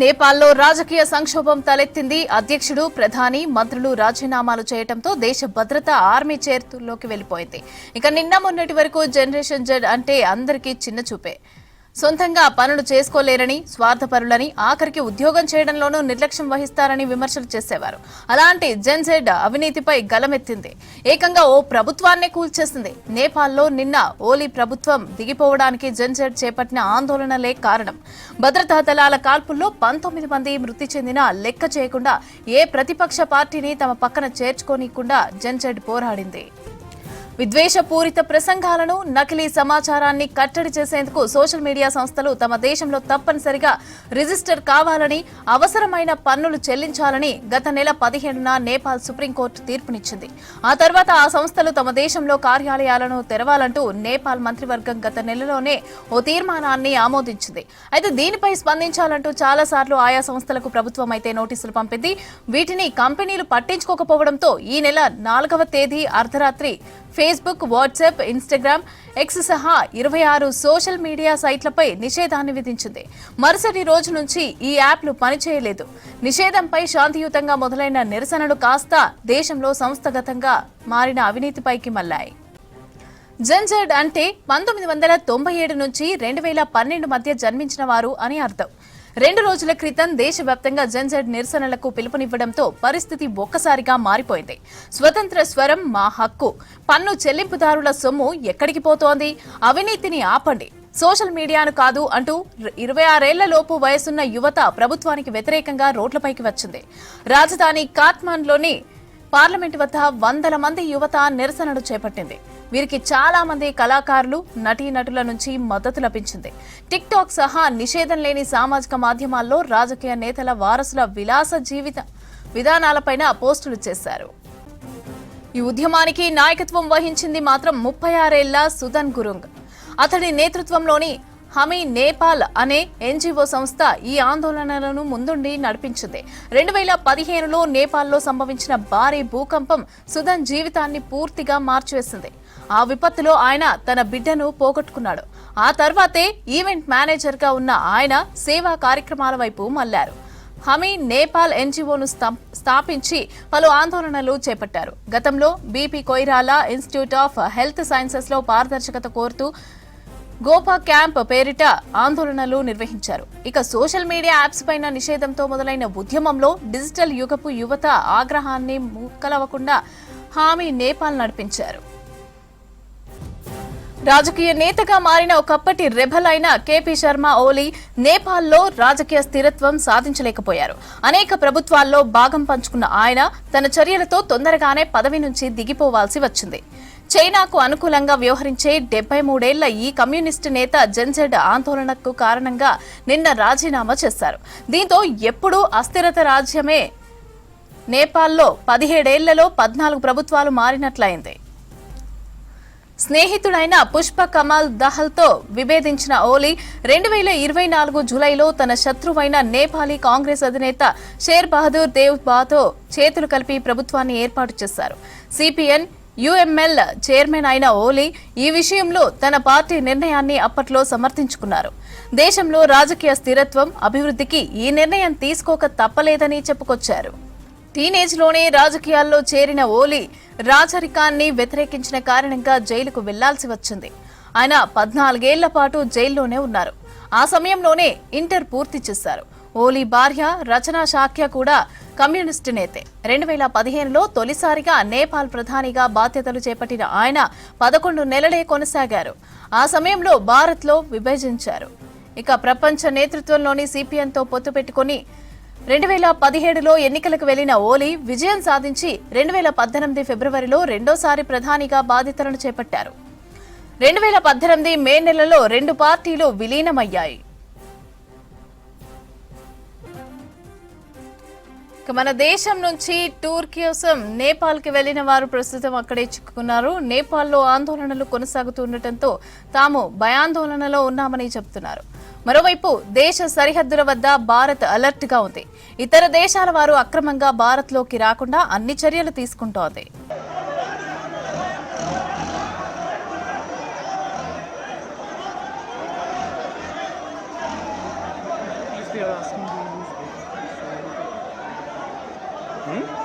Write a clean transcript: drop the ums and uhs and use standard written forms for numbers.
నేపాల్లో రాజకీయ సంక్షోభం తలెత్తింది. అధ్యక్షుడు, ప్రధాని, మంత్రులు రాజీనామాలు చేయడంతో దేశ భద్రత ఆర్మీ చేతుల్లోకి వెళ్లిపోయింది. ఇక నిన్న మొన్నటి వరకు జనరేషన్ జెడ్ అంటే అందరికీ చిన్న చూపే. సొంతంగా పనులు చేసుకోలేరని, స్వార్థపరులని, ఆఖరికి ఉద్యోగం చేయడంలోనూ నిర్లక్ష్యం వహిస్తారని విమర్శలు చేసేవారు. అలాంటి జెన్ జెడ్ అవినీతిపై గలమెత్తింది. ఏకంగా ఓ ప్రభుత్వాన్నే కూల్చేసింది. నేపాల్లో నిన్న ఓలీ ప్రభుత్వం దిగిపోవడానికి జెన్ జెడ్ చేపట్టిన ఆందోళనలే కారణం. భద్రతా దళాల కాల్పుల్లో 19 మంది మృతి చెందినా లెక్క చేయకుండా ఏ ప్రతిపక్ష పార్టీని తమ పక్కన చేర్చుకోనీయకుండా జెన్ జెడ్ పోరాడింది. విద్వేషపూరిత ప్రసంగాలను, నకిలీ సమాచారాన్ని కట్టడి చేసేందుకు సోషల్ మీడియా సంస్థలు తమ దేశంలో తప్పనిసరిగా రిజిస్టర్ కావాలని, అవసరమైన పన్నులు చెల్లించాలని గత నెల 17న నేపాల్ సుప్రీంకోర్టు తీర్పునిచ్చింది. ఆ తర్వాత ఆ సంస్థలు తమ దేశంలో కార్యాలయాలను తెరవాలంటూ నేపాల్ మంత్రివర్గం గత నెలలోనే ఓ తీర్మానాన్ని ఆమోదించింది. అయితే దీనిపై స్పందించాలంటూ చాలాసార్లు ఆయా సంస్థలకు ప్రభుత్వం అయితే నోటీసులు పంపింది. వీటిని కంపెనీలు పట్టించుకోకపోవడంతో ఈ నెల 4వ తేదీ అర్ధరాత్రి ఫేస్బుక్, వాట్సాప్, ఇన్స్టాగ్రామ్, ఎక్స్ సహా 26 సోషల్ మీడియా సైట్లపై నిషేధాన్ని విధించింది. మరుసటి రోజు నుంచి ఈ యాప్లు పనిచేయలేదు. నిషేధంపై శాంతియుతంగా మొదలైన నిరసనలు కాస్త దేశంలో సంస్థాగతంగా మారిన అవినీతిపైకి మళ్లాయి. జెన్ జెడ్ అంటే 1997 నుంచి 2012 మధ్య జన్మించిన వారు అని అర్థం. 2 రోజుల క్రితం దేశవ్యాప్తంగా జెన్ జెడ్ నిరసనలకు పిలుపునివ్వడంతో పరిస్థితి ఒక్కసారిగా మారిపోయింది. స్వతంత్ర స్వరం మా హక్కు, పన్ను చెల్లింపుదారుల సొమ్ము ఎక్కడికి పోతోంది, అవినీతిని ఆపండి, సోషల్ మీడియాను కాదు అంటూ 26 లోపు వయసున్న యువత ప్రభుత్వానికి వ్యతిరేకంగా రోడ్లపైకి వచ్చింది. రాజధాని కాఠ్మండ్లోని పార్లమెంటు వద్ద వందల మంది యువత నిరసనలు చేపట్టింది. వీరికి చాలా మంది కళాకారులు, నటీనటుల నుంచి మద్దతు లభించింది. టిక్ టాక్ సహా నిషేధం లేని సామాజిక మాధ్యమాల్లో రాజకీయ నేతల వారసుల విలాస జీవిత విధానాలపైన పోస్టులు చేశారు. ఈ ఉద్యమానికి నాయకత్వం వహించింది మాత్రం 36 ఏళ్ల సుదన్ గురుంగ్. అతడి నేతృత్వంలోని హమీ నేపాల్ అనే ఎన్జీఓ సంస్థ ఈ ఆందోళనలను ముందుండి నడిపించింది. 2015లో నేపాల్లో సంభవించిన భారీ భూకంపం సుదన్ జీవితాన్ని పూర్తిగా మార్చివేసింది. ఆ విపత్తులో ఆయన తన బిడ్డను పోగొట్టుకున్నాడు. ఆ తర్వాతే ఈవెంట్ మేనేజర్ గా ఉన్న ఆయన సేవా కార్యక్రమాల వైపు మళ్లారు. హమీ నేపాల్ ఎన్జీఓను స్థాపించి పలు ఆందోళనలు చేపట్టారు. గతంలో BP Koirala institute of health sciences లో పారదర్శకత కోరుతూ గోపా క్యాంప్ పేరిట ఆందోళనలు నిర్వహించారు. ఇక సోషల్ మీడియా యాప్స్ పైన నిషేధంతో మొదలైన ఉద్యమంలో డిజిటల్ యుగపు యువత ఆగ్రహాన్ని ముక్కలవకుండా హామీ నేపాల్ నడిపించారు. రాజకీయ నేతగా మారిన ఒకప్పటి రెబల్ అయిన కేపీ శర్మ ఓలీ నేపాల్లో రాజకీయ స్థిరత్వం సాధించలేకపోయారు. అనేక ప్రభుత్వాల్లో భాగం పంచుకున్న ఆయన తన చర్యలతో తొందరగానే పదవి నుంచి దిగిపోవాల్సి వచ్చింది. చైనాకు అనుకూలంగా వ్యవహరించే 73 ఏళ్ల ఈ కమ్యూనిస్టు నేత జెన్ జెడ్ ఆందోళనకు కారణంగా నిన్న రాజీనామా చేశారు. దీంతో ఎప్పుడూ అస్థిరత రాజ్యమే నేపాల్లో 17 ఏళ్లలో 14 ప్రభుత్వాలు మారినట్లయింది. స్నేహితుడైన పుష్ప కమాల్ దహల్తో విభేదించిన ఓలీ 2024 జూలైలో తన శత్రువైన నేపాలీ కాంగ్రెస్ అధినేత షేర్ బహదూర్ దేవ్ బాతో చేతులు కలిపి ప్రభుత్వాన్ని ఏర్పాటు చేశారు. సిపిఎన్ యుఎంఎల్ చైర్మన్ అయిన ఓలీ ఈ విషయంలో తన పార్టీ నిర్ణయాన్ని అప్పట్లో సమర్థించుకున్నారు. దేశంలో రాజకీయ స్థిరత్వం, అభివృద్ధికి ఈ నిర్ణయం తీసుకోక తప్పలేదని చెప్పుకొచ్చారు. టీనేజ్లోనే రాజకీయాల్లో చేరిన ఓలీ రాజరికాన్ని వ్యతిరేకించిన కారణంగా జైలుకు వెళ్లాల్సి వచ్చింది. ఆయన 14 ఏళ్ల పాటు జైల్లోనే ఉన్నారు. ఆ సమయంలోనే ఇంటర్ పూర్తి చేశారు. ఓలీ భార్య రచనా షాక్య కూడా కమ్యూనిస్టు నేతే. 2015లో తొలిసారిగా నేపాల్ ప్రధానిగా బాధ్యతలు చేపట్టిన ఆయన 11 నెలలే కొనసాగారు. ఆ సమయంలో భారత్లో విభజించారు. ఇక ప్రపంచ నేతృత్వంలోని సిపిఎన్తో పొత్తు పెట్టుకుని 2017లో ఎన్నికలకు వెళ్లిన ఓలీ విజయం సాధించి 2018 ఫిబ్రవరిలో రెండోసారి ప్రధానిగా బాధ్యతలను చేపట్టారు. 2018 మే నెలలో 2 పార్టీలు విలీనమయ్యాయి. మన దేశం నుంచి టూర్ కోసం నేపాల్కి వెళ్లిన వారు ప్రస్తుతం అక్కడే చిక్కుకున్నారు. నేపాల్లో ఆందోళనలు కొనసాగుతుండటంతో తాము భయాందోళనలో ఉన్నామని చెబుతున్నారు. మరోవైపు దేశ సరిహద్దుల వద్ద భారత్ అలర్ట్ గా ఉంది. ఇతర దేశాల వారు అక్రమంగా భారత్లోకి రాకుండా అన్ని చర్యలు తీసుకుంటోంది. you're asking me.